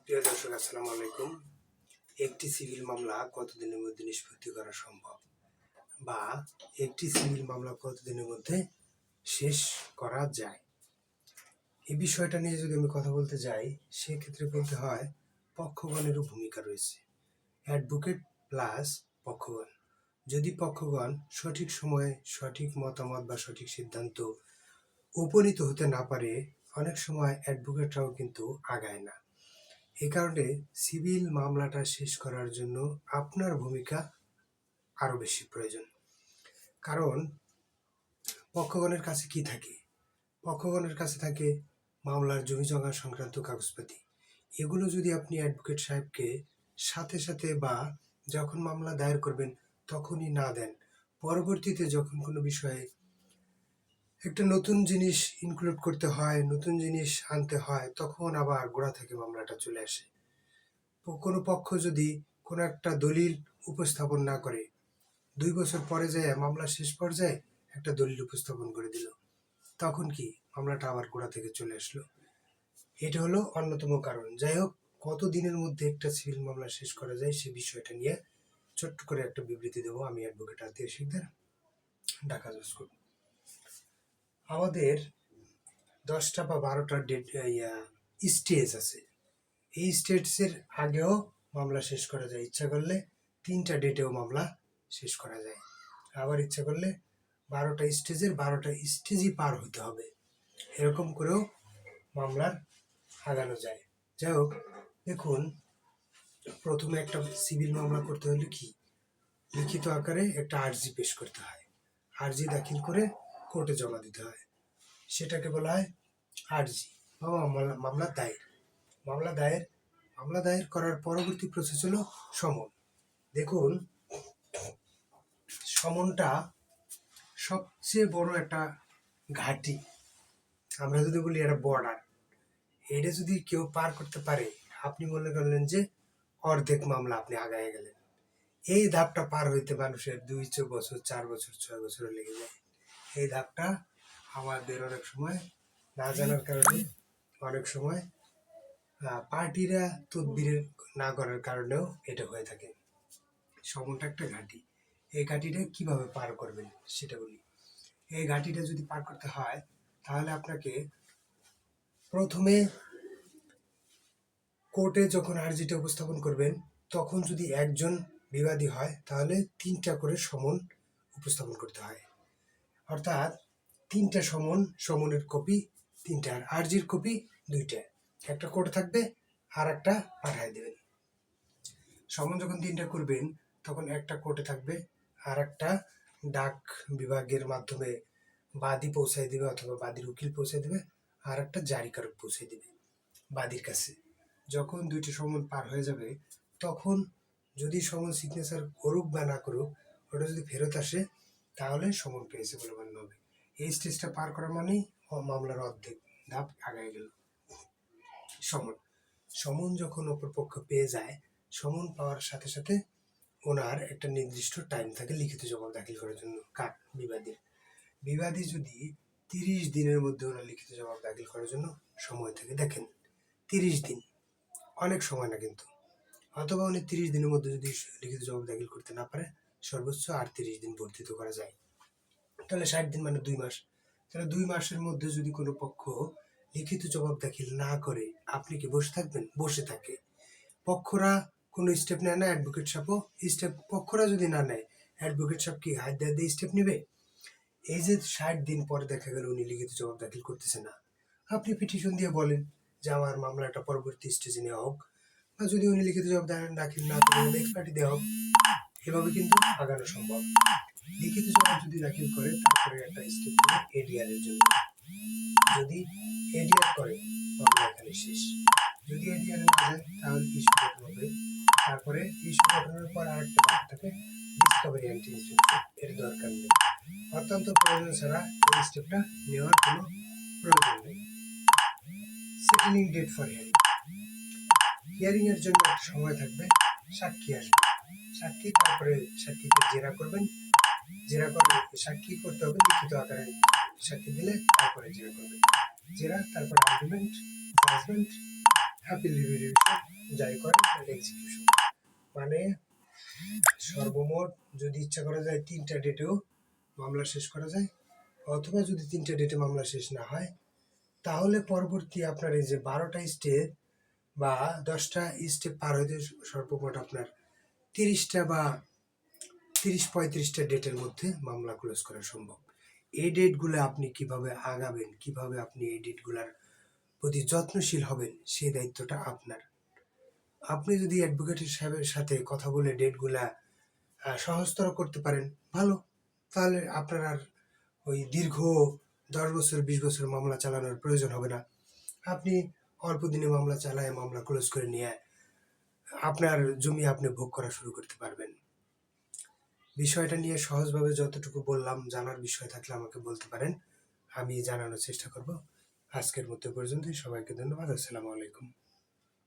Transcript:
প্রিয় দর্শক, আসসালামু আলাইকুম। একটি সিভিল মামলা কতদিনের মধ্যে নিষ্পত্তি করা সম্ভব, বা একটি সিভিল মামলা কতদিনের মধ্যে শেষ করা যায়, এই বিষয়টা নিয়ে যদি আমি কথা বলতে যাই, সেক্ষেত্রে বলতে হয় পক্ষগণেরও ভূমিকা রয়েছে। অ্যাডভোকেট প্লাস পক্ষগণ। যদি পক্ষগণ সঠিক সময়ে সঠিক মতামত বা সঠিক সিদ্ধান্ত উপনীত হতে না পারে, অনেক সময় অ্যাডভোকেটরাও কিন্তু আগায় না। এই কারণে সিভিল মামলাটা শেষ করার জন্য আপনার ভূমিকা আরও বেশি প্রয়োজন। কারণ পক্ষগণের কাছে কি থাকে? পক্ষগণের কাছে থাকে মামলার জমিজমা সংক্রান্ত কাগজপাতি। এগুলো যদি আপনি অ্যাডভোকেট সাহেবকে সাথে সাথে বা যখন মামলা দায়ের করবেন তখনই না দেন, পরবর্তীতে যখন কোনো বিষয়ে একটা নতুন জিনিস ইনক্লুড করতে হয়, নতুন জিনিস আনতে হয়, তখন আবার গোড়া থেকে মামলাটা চলে আসে। কোনো পক্ষ যদি কোনো একটা দলিল উপস্থাপন না করে, 2 বছর পরে যায় মামলা শেষ পর্যায়ে একটা দলিল উপস্থাপন করে দিল, তখন কি মামলাটা আবার গোড়া থেকে চলে আসলো। এটা হলো অন্যতম কারণ। যাই হোক, কত দিনের মধ্যে একটা সিভিল মামলা শেষ করা যায় সে বিষয়টা নিয়ে ছোট্ট করে একটা বিবৃতি দেবো আমি, অ্যাডভোকেট আতিক শিকদার, ঢাকা জজ কোর্ট। আমাদের 10টা বা 12টা স্টেজ আছে। এই স্টেজের আগেও মামলা শেষ করা যায়, ইচ্ছা করলে 3টা ডেটেও মামলা শেষ করা যায়, আবার ইচ্ছা করলে 12টা স্টেজের 12টা স্টেজই পার হতে হবে, এরকম করেও মামলার আগানো যায়। যাই হোক, দেখুন, প্রথমে একটা সিভিল মামলা করতে হলে কি, লিখিত আকারে একটা আর্জি পেশ করতে হয়, আর্জি দাখিল করে কোর্টে জমা দিতে হয়, সেটাকে বলা হয় আর্জি বা মামলা দায়ের। মামলা দায়ের করার পরবর্তী প্রসেস হলো সমন। দেখুন, সমনটা সবচেয়ে বড় একটা ঘাঁটি, আমরা যদি বলি এটা বর্ডার। এটা যদি কেউ পার করতে পারে, আপনি মনে করলেন যে অর্ধেক মামলা আপনি আগায় গেলেন। এই ধাপটা পার হইতে মানুষের 2 বছর, 4 বছর, 6 বছর লেগে যায়। এই ধাপটা আমাদের অনেক সময় না জানার কারণে, অনেক সময় পার্টিরা তদবির না করার কারণেও এটা হয়ে থাকে। সমনটা একটা ঘাঁটি। এই ঘাঁটিটা কিভাবে পার করবেন সেটা বলি। এই ঘাঁটিটা যদি পার করতে হয়, তাহলে আপনাকে প্রথমে কোর্টে যখন আর্জিটা উপস্থাপন করবেন, তখন যদি একজন বিবাদী হয় তাহলে 3টা করে সমন উপস্থাপন করতে হয়। অর্থাৎ 3টা সমনের কপি 3টা, আর আর্জির কপি 2টা, একটা কোর্টে থাকবে আর একটা পাঠায় দেবেন। সমন যখন 3টা করবেন তখন একটা কোর্টে থাকবে, আর একটা ডাক বিভাগের মাধ্যমে বাদী পৌঁছায় দেবে অথবা বাদীর উকিল পৌঁছে দেবে, আর একটা জারিকারক পৌঁছে দেবে বাদীর কাছে। যখন 2টি সমন পার হয়ে যাবে, তখন যদি সমন সিগনেচার করুক বা না করুক, ওটা যদি ফেরত আসে তাহলে সমন পেয়েছে বলে মান্য হবে। এই স্টেজটা পার করা মানেই মামলার অর্ধেক ধাপ আগায় গেল। সমন যখন অপর পক্ষ পেয়ে যায়, সমন পাওয়ার সাথে সাথে ওনার একটা নির্দিষ্ট টাইম থাকে লিখিত জবাব দাখিল করার জন্য। কার? বিবাদী যদি 30 দিনের মধ্যে ওনার লিখিত জবাব দাখিল করার জন্য সময় থাকে, দেখেন 30 দিন অনেক সময় না কিন্তু, অথবা উনি 30 দিনের মধ্যে যদি লিখিত জবাব দাখিল করতে না পারে, সর্বোচ্চ 38 দিন বর্ধিত করা যায়, তাহলে 60 দিন মানে 2 মাস। তাহলে 2 মাসের মধ্যে যদি কোনো পক্ষ লিখিত জবাব দাখিল না করে, আপনি কি বসে থাকবেন? বসে থাকে। পক্ষরা কোনো স্টেপ নেয় না, অ্যাডভোকেট সাহেবও পক্ষরা যদি না নেয়, অ্যাডভোকেট সাহেব কি হাত দিয়ে স্টেপ নেবে? এই যে 60 দিন পরে দেখা গেল উনি লিখিত জবাব দাখিল করতেছে না, আপনি পিটিশন দিয়ে বলেন যে আমার মামলাটা পরবর্তী স্টেজে নেওয়া হোক, বা যদি উনি লিখিত জবাব দাখিল না করেন এক্সপার্টি দেওয়া হোক। এভাবে কিন্তু আগানো সম্ভব। লিখিত জবাব যদি দাখিল করে, তারপরে একটা স্টেপ নেবে এডিআর এর জন্য। যদি এডিআর করে, মামলা এখানে শেষ। যদি এডিআর না যায়, তাহলে ইস্যু গঠন হবে। তারপরে ইস্যু গঠনের পর আরেকটা ব্যাপার থাকে, ডিসকভারি অ্যান্ড ইনস্ট্রাকশন। এর দরকার নেই, অত্যন্ত প্রয়োজন ছাড়া এই স্টেপটা নেওয়ার কোনো প্রয়োজন নেই। সেটেলিং ডেট ফর হিয়ারিং এর জন্য একটা সময় থাকবে, সাক্ষী আসবে, সাক্ষী, তারপরে সাক্ষীকে জেরা করবেন, জেরা করে সাক্ষী করতে হবে লিখিত আকারে, সাক্ষী দিলে তারপরে জেরা করবেন, জেরা, তারপরে আর্গুমেন্ট, জাজমেন্ট, আপিল রিভিউ জারি করেন এক্সিকিউশন। মানে সর্বমোট যদি ইচ্ছা করা যায় 3টা ডেটেও মামলা শেষ করা যায়, অথবা যদি 3টা ডেটে মামলা শেষ না হয় তাহলে পরবর্তী আপনার এই যে 12টা স্টেপ বা 10টা স্টেপ পার হইতে সর্বমোট আপনার 30টা বা 30-35টা ডেটের মধ্যে মামলা ক্লোজ করা সম্ভব। এই ডেটগুলো আপনি কিভাবে আগাবেন, কিভাবে আপনি এই ডেটগুলার প্রতি যত্নশীল হবেন, সেই দায়িত্বটা আপনার। আপনি যদি অ্যাডভোকেট সাহেবের সাথে কথা বলে ডেটগুলা সহজতর করতে পারেন ভালো, তাহলে আপনার আর ওই দীর্ঘ 10 বছর 20 বছর মামলা চালানোর প্রয়োজন হবে না। আপনি অল্প দিনে মামলা চালায় মামলা ক্লোজ করে নিয়ে আপনার জমি আপনি ভোগ করা শুরু করতে পারবেন। বিষয়টা নিয়ে সহজভাবে যতটুকু বললাম, জানার বিষয় থাকলে আমাকে বলতে পারেন, আমি জানানোর চেষ্টা করব। আজকের মতো পর্যন্তই। সবাইকে ধন্যবাদ। আসসালামু আলাইকুম।